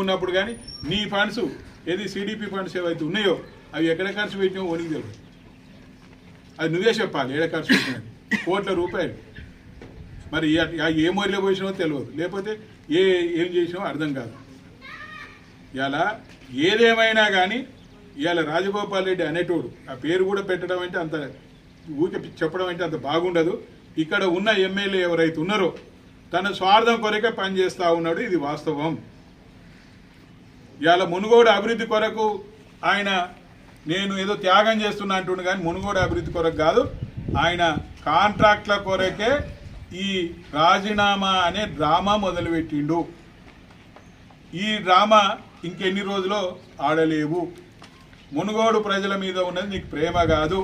ఉన్నప్పుడు కానీ నీ ఫండ్స్ ఏది సిడిపి ఫండ్స్ ఏవైతే ఉన్నాయో అవి ఎక్కడ ఖర్చు పెట్టినావో ఓనికి తెలియదు. అది నువ్వే చెప్పాలి ఎక్కడ ఖర్చు పెట్టినది. కోట్ల రూపాయలు మరి ఏ మోరిలో పోసినావో తెలియదు, లేకపోతే ఏం చేసినావో అర్థం కాదు. ఇలా ఏదేమైనా కానీ ఇవాళ రాజగోపాల్ రెడ్డి అనేటోడు ఆ పేరు కూడా పెట్టడం అంటే అంత ఊరికే చెప్పడం అంటే అంత బాగుండదు. ఇక్కడ ఉన్న ఎమ్మెల్యే ఎవరైతే ఉన్నారో తన స్వార్థం కొరకే పనిచేస్తూ ఉన్నాడు, ఇది వాస్తవం. ఇవాళ మునుగోడు అభివృద్ధి కొరకు ఆయన నేను ఏదో త్యాగం చేస్తున్నా అంటుండు, కానీ మునుగోడు అభివృద్ధి కొరకు కాదు, ఆయన కాంట్రాక్ట్ల కొరకే ఈ రాజీనామా అనే డ్రామా మొదలుపెట్టిండు. ఈ డ్రామా ఇంకెన్ని రోజులో ఆడలేవు. మునుగోడు ప్రజల మీద ఉన్నది నీకు ప్రేమ కాదు,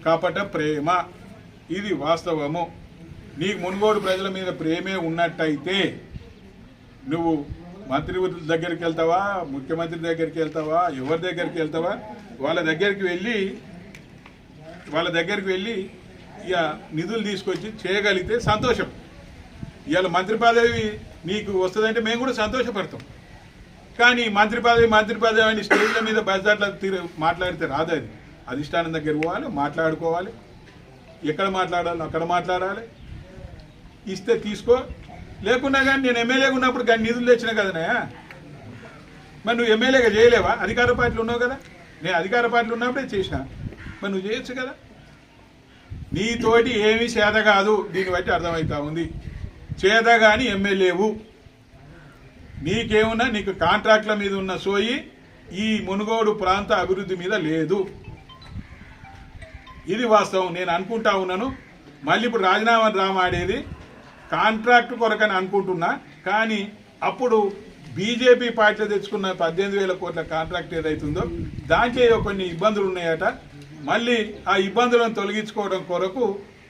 కాపట ప్రేమ, ఇది వాస్తవము. నీకు మునుగోడు ప్రజల మీద ప్రేమే ఉన్నట్టయితే నువ్వు మంత్రి దగ్గరికి వెళ్తావా, ముఖ్యమంత్రి దగ్గరికి వెళ్తావా, ఎవరి దగ్గరికి వెళ్తావా, వాళ్ళ దగ్గరికి వెళ్ళి ఇక నిధులు తీసుకొచ్చి చేయగలిగితే సంతోషం. ఇవాళ మంత్రి పదవి నీకు వస్తుందంటే మేము కూడా సంతోషపడతాం. కానీ మంత్రి పదవి అని స్టేజ్ల మీద బజార్ల మాట్లాడితే రాదు. అది అధిష్టానం దగ్గర పోవాలి, మాట్లాడుకోవాలి, ఎక్కడ మాట్లాడాలి అక్కడ మాట్లాడాలి, ఇస్తే తీసుకో. లేకున్నా కానీ నేను ఎమ్మెల్యేగా ఉన్నప్పుడు కానీ నిధులు తెచ్చినా కదనయా, మరి నువ్వు ఎమ్మెల్యేగా చేయలేవా? అధికార పార్టీలు ఉన్నావు కదా, నేను అధికార పార్టీలు ఉన్నప్పుడే చేసిన, మరి నువ్వు చేయొచ్చు కదా. నీతోటి ఏమీ చేత కాదు, దీన్ని బట్టి అర్థమవుతా ఉంది. చేత కానీ ఎమ్మెల్యేవు, నీకేమున్నా నీకు కాంట్రాక్ట్ల మీద ఉన్న సోయి ఈ మునుగోడు ప్రాంత అభివృద్ధి మీద లేదు, ఇది వాస్తవం. నేను అనుకుంటా ఉన్నాను. మళ్ళీ ఇప్పుడు రాజీనామా డ్రామా ఆడేది కాంట్రాక్ట్ కొరకని అనుకుంటున్నా, కానీ అప్పుడు బీజేపీ పార్టీలో తెచ్చుకున్న 18,000 కోట్ల కాంట్రాక్ట్ ఏదైతుందో దాంట్లో కొన్ని ఇబ్బందులు ఉన్నాయట. మళ్ళీ ఆ ఇబ్బందులను తొలగించుకోవడం కొరకు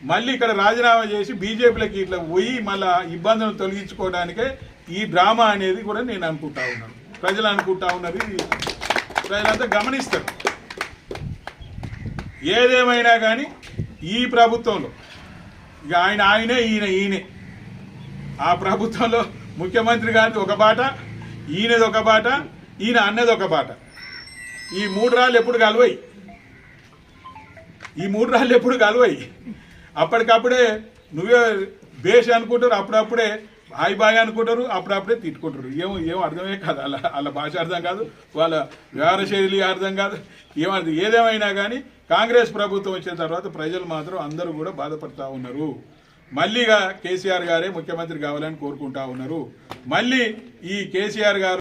మళ్ళీ ఇక్కడ రాజీనామా చేసి బీజేపీలోకి ఇట్లా పోయి మళ్ళీ ఇబ్బందులను తొలగించుకోవడానికే ఈ డ్రామా అనేది కూడా నేను అనుకుంటా ఉన్నాను, ప్రజలు అనుకుంటా ఉన్నారు, ప్రజలంతా గమనిస్తారు. ఏదేమైనా కానీ ఈ ప్రభుత్వంలో ఇక ఆయనే ఈయనే ఆ ప్రభుత్వంలో ముఖ్యమంత్రి గారిది ఒక బాట, ఈయనది ఒక బాట, ఈయన అన్నది ఒక బాట. ఈ మూడు రాళ్ళు ఎప్పుడు కలవయి. అప్పటికప్పుడే నువ్వే బేష్ అనుకుంటారు, అప్పుడప్పుడే బాయ్ అనుకుంటారు, అప్పుడప్పుడే తిట్టుకుంటారు. ఏం అర్థమే కాదు, వాళ్ళ భాష అర్థం కాదు, వాళ్ళ వ్యవహార శైలి అర్థం కాదు, ఏమర్థం. ఏదేమైనా కానీ కాంగ్రెస్ ప్రభుత్వం వచ్చిన తర్వాత ప్రజలు మాత్రం అందరూ కూడా బాధపడుతూ ఉన్నారు. మళ్ళీగా కేసీఆర్ గారే ముఖ్యమంత్రి కావాలని కోరుకుంటా ఉన్నారు. మళ్ళీ ఈ కేసీఆర్ గారు